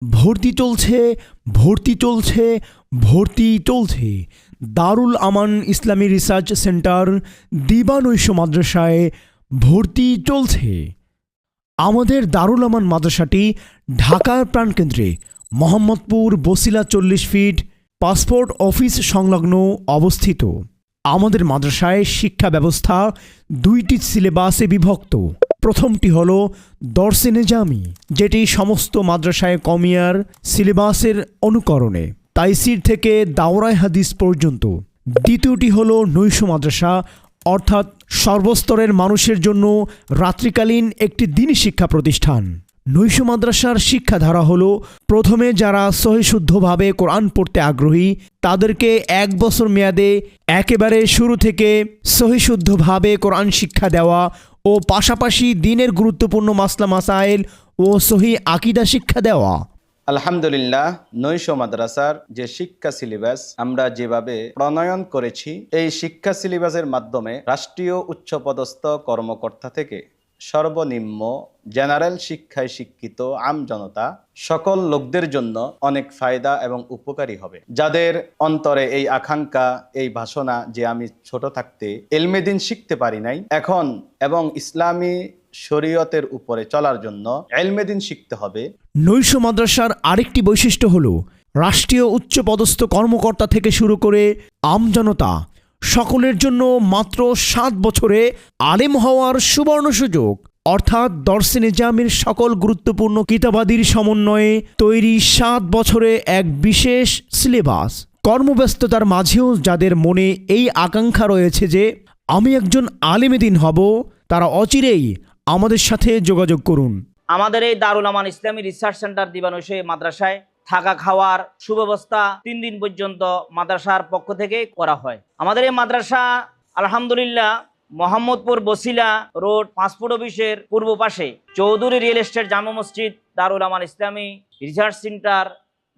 ভর্তি চলছে, ভর্তি চলছে, ভর্তি চলছে। দারুল আমান ইসলামী রিসার্চ সেন্টার দিবানৈশ মাদ্রাসায় ভর্তি চলছে। আমাদের দারুল আমান মাদ্রাসাটি ঢাকার প্রাণকেন্দ্রে Mohammadpur Basila 40 feet passport office সংলগ্ন অবস্থিত। আমাদের মাদ্রাসায় শিক্ষা ব্যবস্থা 2টি সিলেবাসে বিভক্ত। প্রথমটি হল দরসে নিজামি, যেটি সমস্ত মাদ্রাসায় কমিয়ার সিলেবাসের অনুকরণে তাইসির থেকে দাওরায়ে হাদিস পর্যন্ত। দ্বিতীয়টি হল নৈশ মাদ্রাসা, অর্থাৎ সর্বস্তরের মানুষের জন্য রাত্রিকালীন একটি দ্বীনি শিক্ষা প্রতিষ্ঠান। নৈশ মাদ্রাসার শিক্ষাধারা হল প্রথমে যারা সহিশুদ্ধভাবে কোরআন পড়তে আগ্রহী তাদেরকে 1 বছর মেয়াদে একেবারে শুরু থেকে সহিশুদ্ধভাবে কোরআন শিক্ষা দেওয়া ও পাশাপাশি দ্বীনের গুরুত্বপূর্ণ মাসলা মাসাইল ও সহি আকীদা শিক্ষা দেওয়া। আলহামদুলিল্লাহ, নৈশ মাদ্রাসার যে শিক্ষা সিলেবাস আমরা যেভাবে প্রণয়ন করেছি, এই শিক্ষা সিলেবাসের মাধ্যমে রাষ্ট্রীয় উচ্চপদস্থ কর্মকর্তা থেকে সর্বনিম্ন জেনারেল শিক্ষায় শিক্ষিত আম জনতা সকল লোকদের জন্য অনেক ফায়দা এবং উপকারী হবে। যাদের অন্তরে এই আকাঙ্ক্ষা, এই বাসনা যে আমি ছোট থাকতে ইলমে দ্বীন শিখতে পারি নাই, এখন এবং ইসলামী শরীয়তের উপরে চলার জন্য ইলমে দ্বীন শিখতে হবে। নৈশ মাদ্রাসার আরেকটি বৈশিষ্ট্য হল রাষ্ট্রীয় উচ্চপদস্থ কর্মকর্তা থেকে শুরু করে আমজনতা সকলের জন্য মাত্র 7 বছরে আলেম হওয়ার সুবর্ণ সুযোগ, অর্থাৎ দরসে নিজামের সকল গুরুত্বপূর্ণ কিতাবাদির সমন্বয়ে তৈরি 7 বছরে এক বিশেষ সিলেবাস। কর্মব্যস্ততার মাঝেও যাদের মনে এই আকাঙ্ক্ষা রয়েছে যে আমি একজন আলেমে দ্বীন হব, তারা অচিরেই আমাদের সাথে যোগাযোগ করুন। আমাদের এই দারুল আমান ইসলামী রিসার্চ সেন্টার দিবানৈশ মাদ্রাসায় থাকা খাওয়ার সুব্যবস্থা 3 দিন পর্যন্ত মাদ্রাসার পক্ষ থেকে করা হয়। আমাদের এই মাদ্রাসা আলহামদুলিল্লাহ মোহাম্মদপুর বসিলা রোড পাসপোর্ট অফিসের পূর্ব পাশে চৌধুরী রিয়েল এস্টেট জামা মসজিদ দারুল আমান ইসলামী রিসার্চ সেন্টার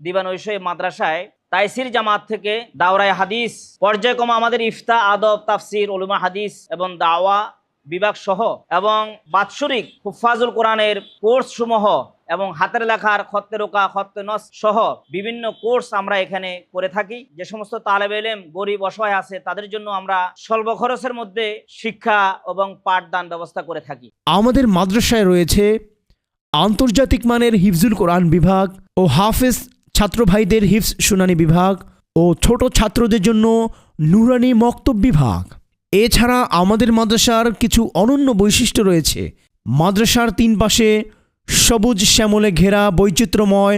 দিবানৈশ মাদ্রাসায় তাইসির জামাত থেকে দাওরায়ে হাদিস পর্যায়ক্রমে আমাদের ইফতা, আদব, তাফসির, উলুমা হাদিস এবং দাওয়া বিভাগ সহ এবং বাৎসরিক হুফাজুল কোরআনের কোর্স সমূহ এবং হাতের লেখার খত্তে রোকা, খত্তে নস সহ বিভিন্ন কোর্স আমরা এখানে করে থাকি। যে সমস্ত তালেবে ইলম গরিব অসহায় আছে তাদের জন্য আমরা স্বল্প খরচের মধ্যে শিক্ষা এবং পাঠদান ব্যবস্থা করে থাকি। আমাদের মাদ্রাসায় রয়েছে আন্তর্জাতিক মানের হিফজুল কোরআন বিভাগ ও হাফেজ ছাত্র ভাইদের হিফজ শুনানি বিভাগ ও ছোট ছাত্রদের জন্য নুরানি মক্তব বিভাগ। এছাড়া আমাদের মাদ্রাসার কিছু অনন্য বৈশিষ্ট্য রয়েছে। মাদ্রাসার 3 পাশে সবুজ শ্যামলে ঘেরা বৈচিত্র্যময়